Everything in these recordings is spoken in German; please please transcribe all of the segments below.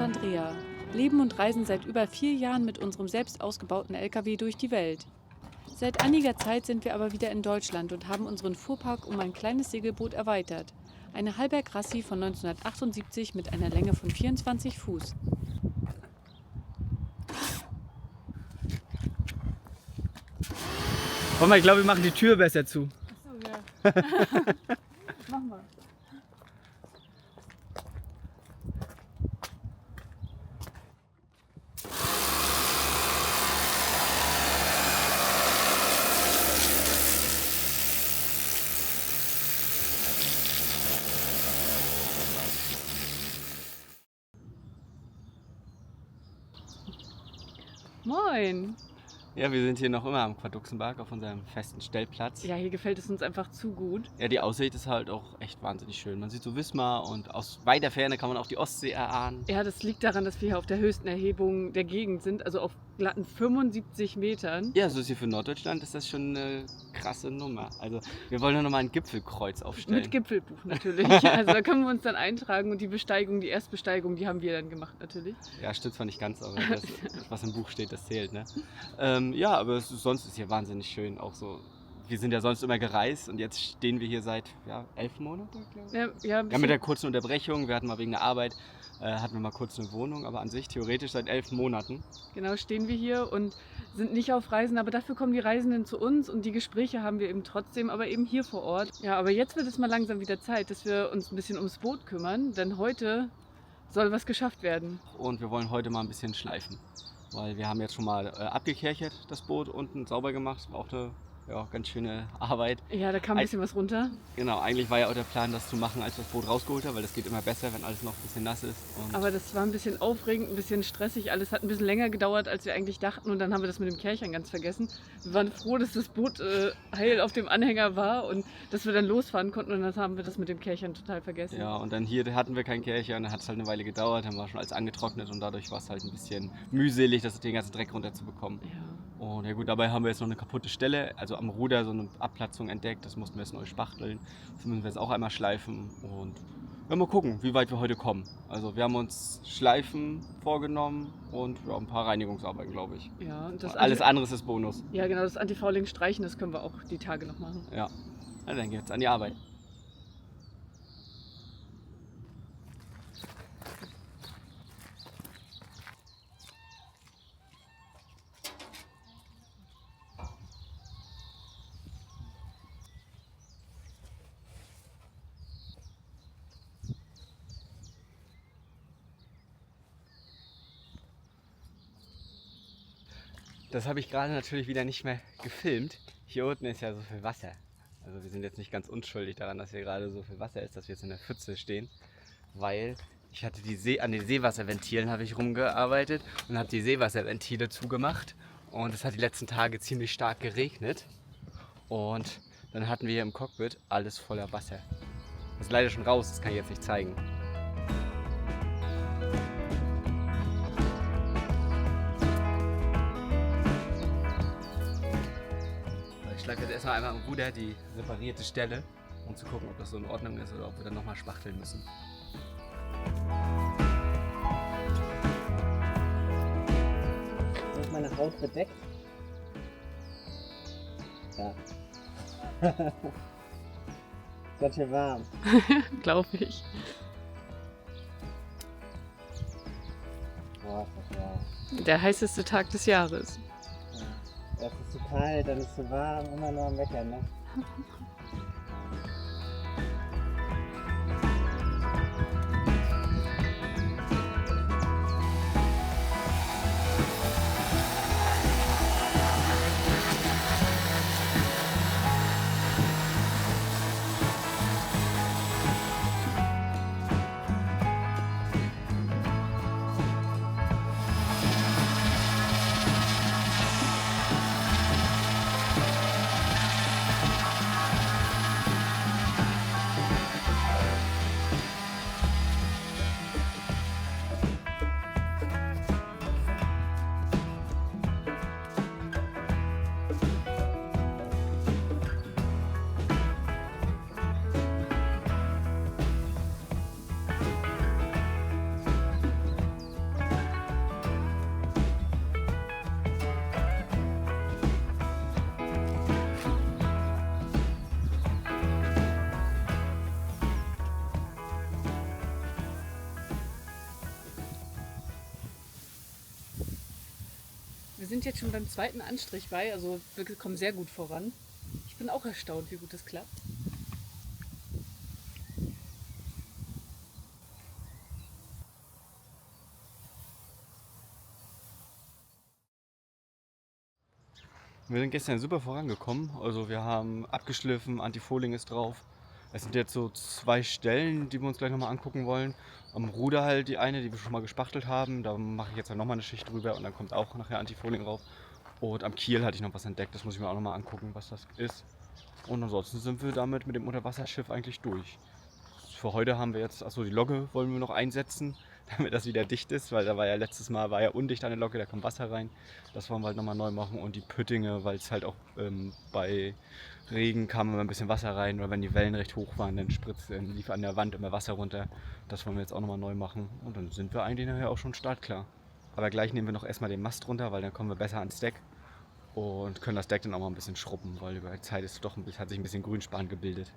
und Andrea, leben und reisen seit über 4 Jahren mit unserem selbst ausgebauten LKW durch die Welt. Seit einiger Zeit sind wir aber wieder in Deutschland und haben unseren Fuhrpark um ein kleines Segelboot erweitert. Eine Hallberg Rassi von 1978 mit einer Länge von 24 Fuß. Komm mal, ich glaube, wir machen die Tür besser zu. Achso, ja. Machen wir. Moin! Ja, wir sind hier noch immer am Quaduxenberg auf unserem festen Stellplatz. Ja, hier gefällt es uns einfach zu gut. Ja, die Aussicht ist halt auch echt wahnsinnig schön. Man sieht so Wismar und aus weiter Ferne kann man auch die Ostsee erahnen. Ja, das liegt daran, dass wir hier auf der höchsten Erhebung der Gegend sind, also auf glatten 75 Metern. Ja, so ist hier für Norddeutschland ist das schon eine krasse Nummer. Also wir wollen ja nochmal ein Gipfelkreuz aufstellen. Mit Gipfelbuch natürlich. Also da können wir uns dann eintragen und die Besteigung, die Erstbesteigung, die haben wir dann gemacht natürlich. Ja, stimmt zwar nicht ganz, aber das, was im Buch steht, das zählt, ne? Ja, aber sonst ist hier wahnsinnig schön. Auch so, wir sind ja sonst immer gereist und jetzt stehen wir hier seit 11 Monaten, glaube ich. Ja, Ja, mit der kurzen Unterbrechung. Wir hatten mal wegen der Arbeit, hatten wir mal kurz eine Wohnung, aber an sich theoretisch seit 11 Monaten. genau, stehen wir hier und sind nicht auf Reisen, aber dafür kommen die Reisenden zu uns und die Gespräche haben wir eben trotzdem, aber eben hier vor Ort. Ja, aber jetzt wird es mal langsam wieder Zeit, dass wir uns ein bisschen ums Boot kümmern, denn heute soll was geschafft werden. Und wir wollen heute mal ein bisschen schleifen, weil wir haben jetzt schon mal abgekerchert, das Boot unten sauber gemacht. War auch eine ganz schöne Arbeit. Ja, da kam ein bisschen was runter. Genau, eigentlich war ja auch der Plan, das zu machen, als wir das Boot rausgeholt haben, weil das geht immer besser, wenn alles noch ein bisschen nass ist. Und Aber das war ein bisschen aufregend, ein bisschen stressig. Alles hat ein bisschen länger gedauert, als wir eigentlich dachten. Und dann haben wir das mit dem Kärchern ganz vergessen. Wir waren froh, dass das Boot heil auf dem Anhänger war und dass wir dann losfahren konnten. Und dann haben wir das mit dem Kärchern total vergessen. ja, und dann hier hatten wir keinen Kärcher und dann hat es halt eine Weile gedauert, haben wir schon alles angetrocknet und dadurch war es halt ein bisschen mühselig, den ganzen Dreck runterzubekommen. Ja. Und ja gut, dabei haben wir jetzt noch eine kaputte Stelle, also am Ruder so eine Abplatzung entdeckt, das mussten wir jetzt neu spachteln. Das müssen wir jetzt auch einmal schleifen und mal gucken, wie weit wir heute kommen. Also wir haben uns Schleifen vorgenommen und ein paar Reinigungsarbeiten, glaube ich. Ja, und Alles andere ist Bonus. Ja, genau, das Antifouling streichen, das können wir auch die Tage noch machen. Ja, na, dann geht's an die Arbeit. Das habe ich gerade natürlich wieder nicht mehr gefilmt. Hier unten ist ja so viel Wasser. Also wir sind jetzt nicht ganz unschuldig daran, dass hier gerade so viel Wasser ist, dass wir jetzt in der Pfütze stehen. Weil ich hatte an den Seewasserventilen habe ich rumgearbeitet und habe die Seewasserventile zugemacht. Und es hat die letzten Tage ziemlich stark geregnet. Und dann hatten wir hier im Cockpit alles voller Wasser. Das ist leider schon raus, das kann ich jetzt nicht zeigen. Ich schlage jetzt erstmal einmal am Ruder die separierte Stelle, um zu gucken, ob das so in Ordnung ist oder ob wir dann nochmal spachteln müssen. Ist meine Haut bedeckt? Ja. Ganz schön warm. Glaube ich. Boah, ist das warm. Der heißeste Tag des Jahres. Ja. Erst ist es zu kalt, dann ist es zu warm, immer nur am Meckern, ne? Wir sind jetzt schon beim zweiten Anstrich bei, also wir kommen sehr gut voran. Ich bin auch erstaunt, wie gut das klappt. Wir sind gestern super vorangekommen. Also wir haben abgeschliffen, Antifoling ist drauf. Es sind jetzt so 2 Stellen, die wir uns gleich nochmal angucken wollen. Am Ruder halt die eine, die wir schon mal gespachtelt haben. Da mache ich jetzt halt nochmal eine Schicht drüber und dann kommt auch nachher Antifoling drauf. Und am Kiel hatte ich noch was entdeckt, das muss ich mir auch nochmal angucken, was das ist. Und ansonsten sind wir damit mit dem Unterwasserschiff eigentlich durch. Für heute haben wir jetzt, achso, die Logge wollen wir noch einsetzen, damit das wieder dicht ist, weil da war ja letztes Mal undicht eine Logge, da kommt Wasser rein. Das wollen wir halt nochmal neu machen und die Püttinge, weil es halt auch bei Regen kam immer ein bisschen Wasser rein oder wenn die Wellen recht hoch waren, dann lief an der Wand immer Wasser runter. Das wollen wir jetzt auch nochmal neu machen und dann sind wir eigentlich nachher auch schon startklar. Aber gleich nehmen wir noch erstmal den Mast runter, weil dann kommen wir besser ans Deck und können das Deck dann auch mal ein bisschen schrubben, weil über die Zeit hat sich ein bisschen Grünspan gebildet.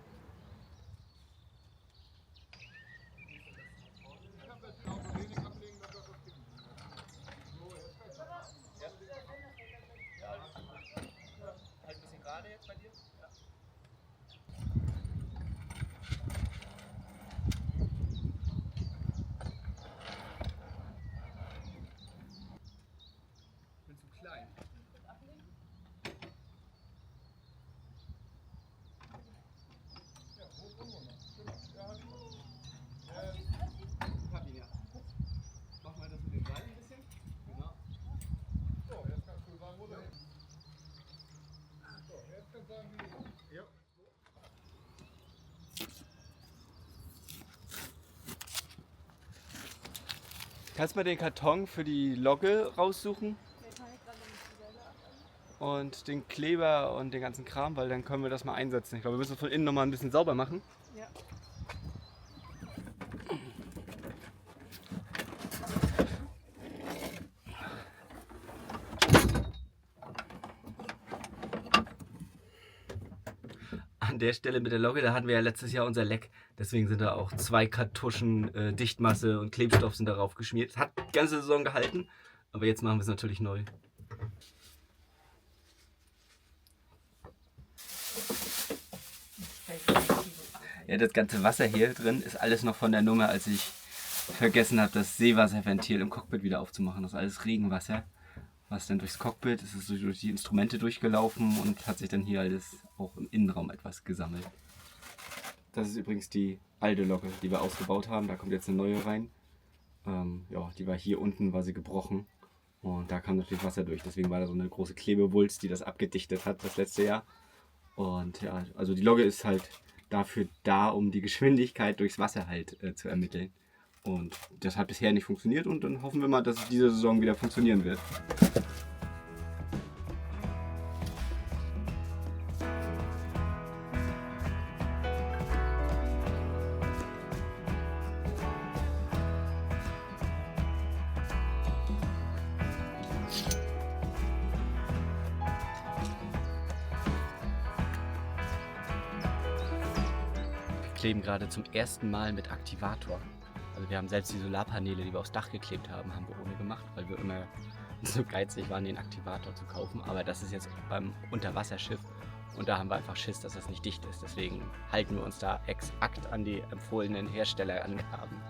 Kannst du mal den Karton für die Logge raussuchen? Und den Kleber und den ganzen Kram, weil dann können wir das mal einsetzen. Ich glaube, wir müssen von innen nochmal ein bisschen sauber machen. Ja. An der Stelle mit der Logge, da hatten wir ja letztes Jahr unser Leck. Deswegen sind da auch 2 Kartuschen Dichtmasse und Klebstoff sind darauf geschmiert. Es hat die ganze Saison gehalten, aber jetzt machen wir es natürlich neu. Ja, das ganze Wasser hier drin ist alles noch von der Nummer, als ich vergessen habe, das Seewasserventil im Cockpit wieder aufzumachen. Das ist alles Regenwasser, was dann durchs Cockpit, es ist durch die Instrumente durchgelaufen und hat sich dann hier alles auch im Innenraum etwas gesammelt. Das ist übrigens die alte Logge, die wir ausgebaut haben. Da kommt jetzt eine neue rein. Ja, die war hier unten, war sie gebrochen. Und da kam natürlich Wasser durch. Deswegen war da so eine große Klebewulst, die das abgedichtet hat das letzte Jahr. Und ja, also die Logge ist halt dafür da, um die Geschwindigkeit durchs Wasser halt zu ermitteln. Und das hat bisher nicht funktioniert und dann hoffen wir mal, dass es diese Saison wieder funktionieren wird. Wir kleben gerade zum ersten Mal mit Aktivator. Also wir haben selbst die Solarpaneele, die wir aufs Dach geklebt haben, haben wir ohne gemacht, weil wir immer so geizig waren, den Aktivator zu kaufen. Aber das ist jetzt beim Unterwasserschiff und da haben wir einfach Schiss, dass das nicht dicht ist. Deswegen halten wir uns da exakt an die empfohlenen Herstellerangaben.